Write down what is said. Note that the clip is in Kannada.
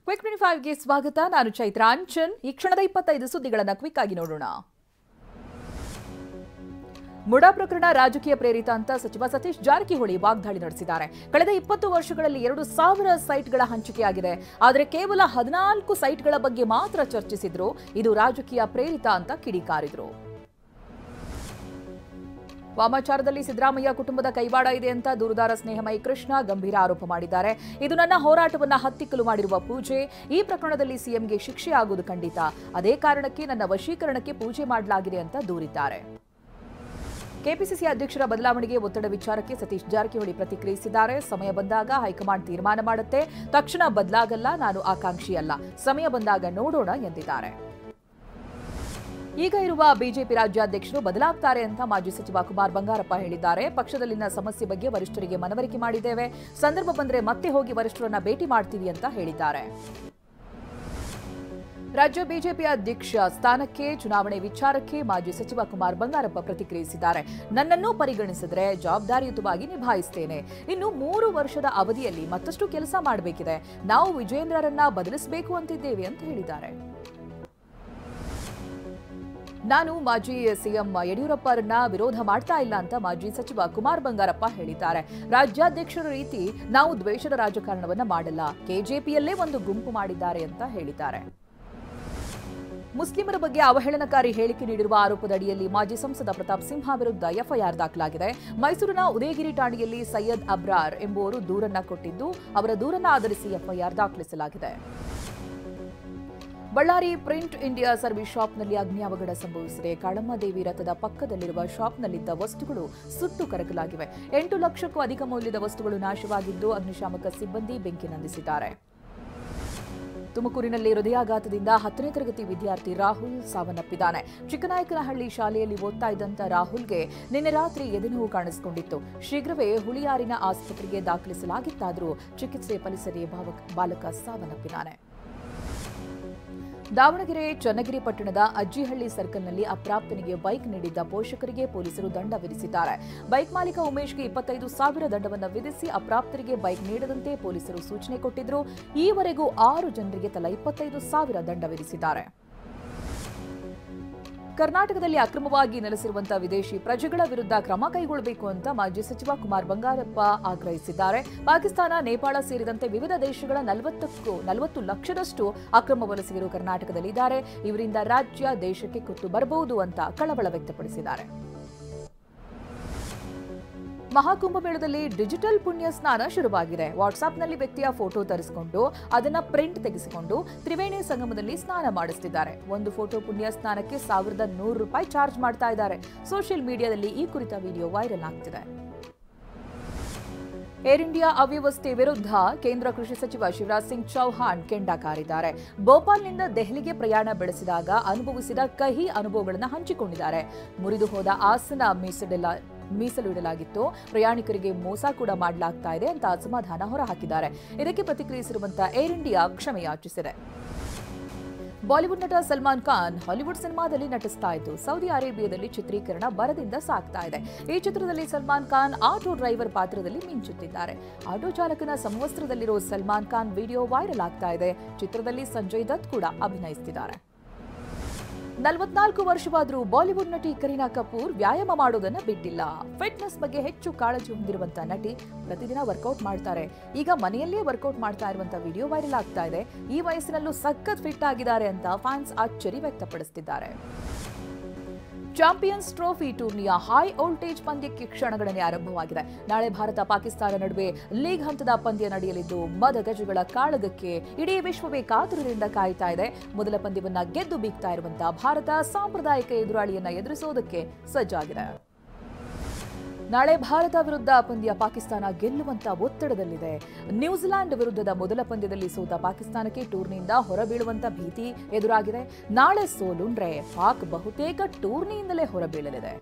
ಕ್ವಿಕ್ 25ಗೆ ಸ್ವಾಗತ. ನಾನು ಚೈತ್ರ ಅಂಚನ್. ಈ ಕ್ಷಣದ 25 ಸುದ್ದಿಗಳನ್ನು ಕ್ವಿಕ್ ಆಗಿ ನೋಡೋಣ. ಮುಡಾ ಪ್ರಕರಣ ರಾಜಕೀಯ ಪ್ರೇರಿತ ಅಂತ ಸಚಿವ ಸತೀಶ್ ಜಾರಕಿಹೊಳಿ ವಾಗ್ದಾಳಿ ನಡೆಸಿದ್ದಾರೆ. ಕಳೆದ 20 ವರ್ಷಗಳಲ್ಲಿ 2,000 ಸೈಟ್ಗಳ ಹಂಚಿಕೆಯಾಗಿದೆ. ಆದರೆ ಕೇವಲ 14 ಸೈಟ್ಗಳ ಬಗ್ಗೆ ಮಾತ್ರ ಚರ್ಚಿಸಿದ್ರು. ಇದು ರಾಜಕೀಯ ಪ್ರೇರಿತ ಅಂತ ಕಿಡಿಕಾರಿದ್ರು. ವಾಮಾಚಾರದಲ್ಲಿ ಸಿದ್ದರಾಮಯ್ಯ ಕುಟುಂಬದ ಕೈವಾಡ ಇದೆ ಅಂತ ದೂರುದಾರ ಸ್ನೇಹಮಯಿ ಕೃಷ್ಣ ಗಂಭೀರ ಆರೋಪ ಮಾಡಿದ್ದಾರೆ. ಇದು ನನ್ನ ಹೋರಾಟವನ್ನ ಹತ್ತಿಕ್ಕಲು ಮಾಡಿರುವ ಪೂಜೆ. ಈ ಪ್ರಕರಣದಲ್ಲಿ ಸಿಎಂಗೆ ಶಿಕ್ಷೆ ಆಗುವುದು ಖಂಡಿತ. ಅದೇ ಕಾರಣಕ್ಕೆ ನನ್ನ ವಶೀಕರಣಕ್ಕೆ ಪೂಜೆ ಮಾಡಲಾಗಿದೆ ಅಂತ ದೂರಿದ್ದಾರೆ. ಕೆಪಿಸಿಸಿ ಅಧ್ಯಕ್ಷರ ಬದಲಾವಣೆಗೆ ಒತ್ತಡ ವಿಚಾರಕ್ಕೆ ಸತೀಶ್ ಜಾರಕಿಹೊಳಿ ಪ್ರತಿಕ್ರಿಯಿಸಿದ್ದಾರೆ. ಸಮಯ ಬಂದಾಗ ಹೈಕಮಾಂಡ್ ತೀರ್ಮಾನ ಮಾಡುತ್ತೆ. ತಕ್ಷಣ ಬದಲಾಗಲ್ಲ. ನಾನು ಆಕಾಂಕ್ಷಿಯಲ್ಲ. ಸಮಯ ಬಂದಾಗ ನೋಡೋಣ ಎಂದಿದ್ದಾರೆ. ಈಗ ಇರುವ ಬಿಜೆಪಿ ರಾಜ್ಯಾಧ್ಯಕ್ಷರು ಬದಲಾಗ್ತಾರೆ ಅಂತ ಮಾಜಿ ಸಚಿವ ಕುಮಾರ್ ಬಂಗಾರಪ್ಪ ಹೇಳಿದ್ದಾರೆ. ಪಕ್ಷದಲ್ಲಿನ ಸಮಸ್ಯೆ ಬಗ್ಗೆ ವರಿಷ್ಠರಿಗೆ ಮನವರಿಕೆ ಮಾಡಿದ್ದೇವೆ. ಸಂದರ್ಭ ಬಂದರೆ ಮತ್ತೆ ಹೋಗಿ ವರಿಷ್ಠರನ್ನ ಭೇಟಿ ಮಾಡ್ತೀವಿ ಅಂತ ಹೇಳಿದ್ದಾರೆ. ರಾಜ್ಯ ಬಿಜೆಪಿ ಅಧ್ಯಕ್ಷ ಸ್ಥಾನಕ್ಕೆ ಚುನಾವಣೆ ವಿಚಾರಕ್ಕೆ ಮಾಜಿ ಸಚಿವ ಕುಮಾರ್ ಬಂಗಾರಪ್ಪ ಪ್ರತಿಕ್ರಿಯಿಸಿದ್ದಾರೆ. ನನ್ನನ್ನು ಪರಿಗಣಿಸಿದರೆ ಜವಾಬ್ದಾರಿಯುತವಾಗಿ ನಿಭಾಯಿಸುತ್ತೇನೆ. ಇನ್ನು 3 ವರ್ಷದ ಅವಧಿಯಲ್ಲಿ ಮತ್ತಷ್ಟು ಕೆಲಸ ಮಾಡಬೇಕಿದೆ. ನಾವು ವಿಜೇಂದ್ರರನ್ನ ಬದಲಿಸಬೇಕು ಅಂತಿದ್ದೇವೆ ಅಂತ ಹೇಳಿದ್ದಾರೆ. ನಾನು ಮಾಜಿ ಸಿಎಂ ಯಡಿಯೂರಪ್ಪರನ್ನ ವಿರೋಧ ಮಾಡ್ತಾ ಇಲ್ಲ ಅಂತ ಮಾಜಿ ಸಚಿವ ಕುಮಾರ್ ಬಂಗಾರಪ್ಪ ಹೇಳಿದ್ದಾರೆ. ರಾಜ್ಯಾಧ್ಯಕ್ಷರ ರೀತಿ ನಾವು ದ್ವೇಷದ ರಾಜಕಾರಣವನ್ನ ಮಾಡಲ್ಲ. ಕೆಜೆಪಿಯಲ್ಲೇ ಒಂದು ಗುಂಪು ಮಾಡಿದ್ದಾರೆ ಅಂತ ಹೇಳಿದ್ದಾರೆ. ಮುಸ್ಲಿಮರ ಬಗ್ಗೆ ಅವಹೇಳನಕಾರಿ ಹೇಳಿಕೆ ನೀಡಿರುವ ಆರೋಪದ ಅಡಿಯಲ್ಲಿ ಮಾಜಿ ಸಂಸದ ಪ್ರತಾಪ್ ಸಿಂಹ ವಿರುದ್ಧ ಎಫ್ಐಆರ್ ದಾಖಲಾಗಿದೆ. ಮೈಸೂರಿನ ಉದಯಗಿರಿ ಠಾಣೆಯಲ್ಲಿ ಸೈಯದ್ ಅಬ್ರಾರ್ ಎಂಬುವರು ದೂರನ್ನ ಕೊಟ್ಟಿದ್ದು, ಅವರ ದೂರನ್ನ ಆಧರಿಸಿ ಎಫ್ಐಆರ್ ದಾಖಲಿಸಲಾಗಿದೆ. ಬಳ್ಳಾರಿ ಪ್ರಿಂಟ್ ಇಂಡಿಯಾ ಸರ್ವಿಸ್ ಶಾಪ್ನಲ್ಲಿ ಅಗ್ನಿ ಅವಘಡ ಸಂಭವಿಸಿದೆ. ಕಾಳಮ್ಮದೇವಿ ರಥದ ಪಕ್ಕದಲ್ಲಿರುವ ಶಾಪ್ನಲ್ಲಿದ್ದ ವಸ್ತುಗಳು ಸುಟ್ಟು ಕರಕಲಾಗಿವೆ. 8 ಲಕ್ಷಕ್ಕೂ ಅಧಿಕ ಮೌಲ್ಯದ ವಸ್ತುಗಳು ನಾಶವಾಗಿದ್ದು, ಅಗ್ನಿಶಾಮಕ ಸಿಬ್ಬಂದಿ ಬೆಂಕಿ ನಂದಿಸಿದ್ದಾರೆ. ತುಮಕೂರಿನಲ್ಲಿ ಹೃದಯಾಘಾತದಿಂದ 10ನೇ ತರಗತಿ ವಿದ್ಯಾರ್ಥಿ ರಾಹುಲ್ ಸಾವನ್ನಪ್ಪಿದ್ದಾನೆ. ಚಿಕ್ಕನಾಯಕನಹಳ್ಳಿ ಶಾಲೆಯಲ್ಲಿ ಓದ್ತಾ ಇದ್ದಂತ ರಾಹುಲ್ಗೆ ನಿನ್ನೆ ರಾತ್ರಿ ಎದೆನೋವು ಕಾಣಿಸಿಕೊಂಡಿತ್ತು. ಶೀಘ್ರವೇ ಹುಳಿಯಾರಿನ ಆಸ್ಪತ್ರೆಗೆ ದಾಖಲಿಸಲಾಗಿತ್ತಾದರೂ ಚಿಕಿತ್ಸೆ ಫಲಿಸದೆ ಬಾಲಕ ಸಾವನ್ನಪ್ಪಿದ್ದಾನೆ. ದಾವಣಗೆರೆ ಚನ್ನಗಿರಿ ಪಟ್ಟಣದ ಅಜ್ಜಿಹಳ್ಳಿ ಸರ್ಕಲ್ನಲ್ಲಿ ಅಪ್ರಾಪ್ತನಿಗೆ ಬೈಕ್ ನೀಡಿದ್ದ ಪೋಷಕರಿಗೆ ಪೊಲೀಸರು ದಂಡ ವಿಧಿಸಿದ್ದಾರೆ. ಬೈಕ್ ಮಾಲೀಕ ಉಮೇಶ್ಗೆ 25,000 ದಂಡವನ್ನು ವಿಧಿಸಿ ಅಪ್ರಾಪ್ತರಿಗೆ ಬೈಕ್ ನೀಡದಂತೆ ಪೊಲೀಸರು ಸೂಚನೆ ಕೊಟ್ಟಿದ್ರು. ಈವರೆಗೂ 6 ಜನರಿಗೆ ತಲಾ 25,000 ದಂಡ ವಿಧಿಸಿದ್ದಾರೆ. ಕರ್ನಾಟಕದಲ್ಲಿ ಅಕ್ರಮವಾಗಿ ನೆಲೆಸಿರುವಂತಹ ವಿದೇಶಿ ಪ್ರಜೆಗಳ ವಿರುದ್ಧ ಕ್ರಮ ಕೈಗೊಳ್ಳಬೇಕು ಅಂತ ಮಾಜಿ ಸಚಿವ ಕುಮಾರ್ ಬಂಗಾರಪ್ಪ ಆಗ್ರಹಿಸಿದ್ದಾರೆ. ಪಾಕಿಸ್ತಾನ, ನೇಪಾಳ ಸೇರಿದಂತೆ ವಿವಿಧ ದೇಶಗಳ 40 ಲಕ್ಷದಷ್ಟು ಅಕ್ರಮ ವಲಸಿಗರು ಕರ್ನಾಟಕದಲ್ಲಿದ್ದಾರೆ. ಇವರಿಂದ ರಾಜ್ಯ ದೇಶಕ್ಕೆ ಕುತ್ತು ಬರಬಹುದು ಅಂತ ಕಳವಳ ವ್ಯಕ್ತಪಡಿಸಿದ್ದಾರೆ. ಮಹಾಕುಂಭಮೇಳದಲ್ಲಿ ಡಿಜಿಟಲ್ ಪುಣ್ಯ ಸ್ನಾನ ಶುರುವಾಗಿದೆ. ವಾಟ್ಸ್ಆಪ್ನಲ್ಲಿ ವ್ಯಕ್ತಿಯ ಫೋಟೋ ತರಿಸಿಕೊಂಡು ಅದನ್ನ ಪ್ರಿಂಟ್ ತೆಗೆಸಿಕೊಂಡು ತ್ರಿವೇಣಿ ಸಂಗಮದಲ್ಲಿ ಸ್ನಾನ ಮಾಡಿಸುತ್ತಿದ್ದಾರೆ. ಒಂದು ಫೋಟೋ ಪುಣ್ಯ ಸ್ನಾನಕ್ಕೆ ₹1,100 ಚಾರ್ಜ್ ಮಾಡ್ತಾ ಇದ್ದಾರೆ. ಸೋಷಿಯಲ್ ಮೀಡಿಯಾದಲ್ಲಿ ಈ ಕುರಿತ ವಿಡಿಯೋ ವೈರಲ್ ಆಗ್ತಿದೆ. ಏರ್ ಇಂಡಿಯಾ ಅವ್ಯವಸ್ಥೆ ವಿರುದ್ಧ ಕೇಂದ್ರ ಕೃಷಿ ಸಚಿವ ಶಿವರಾಜ್ ಸಿಂಗ್ ಚೌಹಾಣ್ ಕೆಂಡ ಕಾರಿದ್ದಾರೆ. ಭೋಪಾಲ್ನಿಂದ ದೆಹಲಿಗೆ ಪ್ರಯಾಣ ಬೆಳೆಸಿದಾಗ ಅನುಭವಿಸಿದ ಕಹಿ ಅನುಭವಗಳನ್ನು ಹಂಚಿಕೊಂಡಿದ್ದಾರೆ. ಮುರಿದು ಹೋದ ಆಸನ ಮೀಸಲು ಇಡಲಾಗಿತ್ತು. ಪ್ರಯಾಣಿಕರಿಗೆ ಮೋಸ ಕೂಡ ಮಾಡಲಾಗ್ತಾ ಇದೆ ಅಂತ ಅಸಮಾಧಾನ ಹೊರಹಾಕಿದ್ದಾರೆ. ಇದಕ್ಕೆ ಪ್ರತಿಕ್ರಿಯಿಸಿರುವಂತಹ ಏರ್ ಇಂಡಿಯಾ ಕ್ಷಮೆ ಯಾಚಿಸಿದೆ. ಬಾಲಿವುಡ್ ನಟ ಸಲ್ಮಾನ್ ಖಾನ್ ಹಾಲಿವುಡ್ ಸಿನಿಮಾದಲ್ಲಿ ನಟಿಸ್ತಾ ಇದ್ದು, ಸೌದಿ ಅರೇಬಿಯಾದಲ್ಲಿ ಚಿತ್ರೀಕರಣ ಭರದಿಂದ ಸಾಗ್ತಾ ಇದೆ. ಈ ಚಿತ್ರದಲ್ಲಿ ಸಲ್ಮಾನ್ ಖಾನ್ ಆಟೋ ಡ್ರೈವರ್ ಪಾತ್ರದಲ್ಲಿ ಮಿಂಚುತ್ತಿದ್ದಾರೆ. ಆಟೋ ಚಾಲಕನ ಸಮವಸ್ತ್ರದಲ್ಲಿರೋ ಸಲ್ಮಾನ್ ಖಾನ್ ವಿಡಿಯೋ ವೈರಲ್ ಆಗ್ತಾ ಇದೆ. ಚಿತ್ರದಲ್ಲಿ ಸಂಜಯ್ ದತ್ ಕೂಡ ಅಭಿನಯಿಸುತ್ತಿದ್ದಾರೆ. 44 ವರ್ಷವಾದರೂ ಬಾಲಿವುಡ್ ನಟಿ ಕರೀನಾ ಕಪೂರ್ ವ್ಯಾಯಾಮ ಮಾಡೋದನ್ನ ಬಿಟ್ಟಿಲ್ಲ. ಫಿಟ್ನೆಸ್ ಬಗ್ಗೆ ಹೆಚ್ಚು ಕಾಳಜಿ ಹೊಂದಿರುವಂತಹ ನಟಿ ಪ್ರತಿದಿನ ವರ್ಕೌಟ್ ಮಾಡ್ತಾರೆ. ಈಗ ಮನೆಯಲ್ಲೇ ವರ್ಕೌಟ್ ಮಾಡ್ತಾ ಇರುವಂತಹ ವಿಡಿಯೋ ವೈರಲ್ ಆಗ್ತಾ ಇದೆ. ಈ ವಯಸ್ಸಿನಲ್ಲೂ ಸಖತ್ ಫಿಟ್ ಆಗಿದ್ದಾರೆ ಅಂತ ಫ್ಯಾನ್ಸ್ ಅಚ್ಚರಿ ವ್ಯಕ್ತಪಡಿಸುತ್ತಿದ್ದಾರೆ. ಚಾಂಪಿಯನ್ಸ್ ಟ್ರೋಫಿ ಟೂರ್ನಿಯ ಹೈ ವೋಲ್ಟೇಜ್ ಪಂದ್ಯಕ್ಕೆ ಕ್ಷಣಗಣನೆ ಆರಂಭವಾಗಿದೆ. ನಾಳೆ ಭಾರತ ಪಾಕಿಸ್ತಾನ ನಡುವೆ ಲೀಗ್ ಹಂತದ ಪಂದ್ಯ ನಡೆಯಲಿದ್ದು, ಮದಗಜಗಳ ಕಾಳಗಕ್ಕೆ ಇಡೀ ವಿಶ್ವವೇ ಕಾತುರದಿಂದ ಕಾಯ್ತಾ ಇದೆ. ಮೊದಲ ಪಂದ್ಯವನ್ನ ಗೆದ್ದು ಬೀಗ್ತಾ ಇರುವಂತಹ ಭಾರತ ಸಾಂಪ್ರದಾಯಿಕ ಎದುರಾಳಿಯನ್ನ ಎದುರಿಸೋದಕ್ಕೆ ಸಜ್ಜಾಗಿದೆ. ನಾಳೆ ಭಾರತ ವಿರುದ್ಧ ಪಂದ್ಯ ಪಾಕಿಸ್ತಾನ ಗೆಲ್ಲುವಂತ ಒತ್ತಡದಲ್ಲಿದೆ. ನ್ಯೂಜಿಲೆಂಡ್ ವಿರುದ್ಧದ ಮೊದಲ ಪಂದ್ಯದಲ್ಲಿ ಸೋತ ಪಾಕಿಸ್ತಾನಕ್ಕೆ ಟೂರ್ನಿಯಿಂದ ಹೊರಬೀಳುವಂತ ಭೀತಿ ಎದುರಾಗಿದೆ. ನಾಳೆ ಸೋಲುಂಡ್ರೆ ಪಾಕ್ ಬಹುತೇಕ ಟೂರ್ನಿಯಿಂದಲೇ ಹೊರಬೀಳಲಿದೆ.